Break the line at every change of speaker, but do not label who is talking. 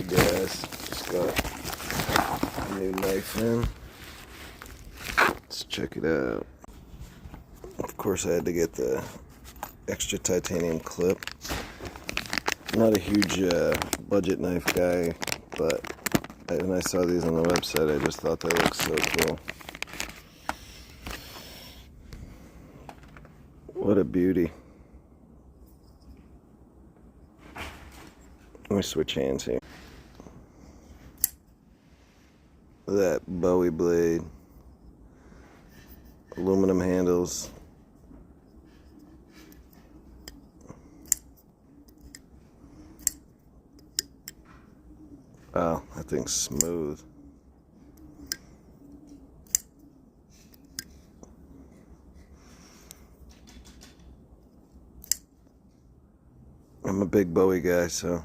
guys. Just got a new knife in. Let's check it out. Of course, I had to get the extra titanium clip. Not a huge budget knife guy, but when I saw these on the website, I just thought they looked so cool. What a beauty. Let me switch hands here. That Bowie blade. Aluminum handles. Wow, that thing's smooth. I'm a big Bowie guy, so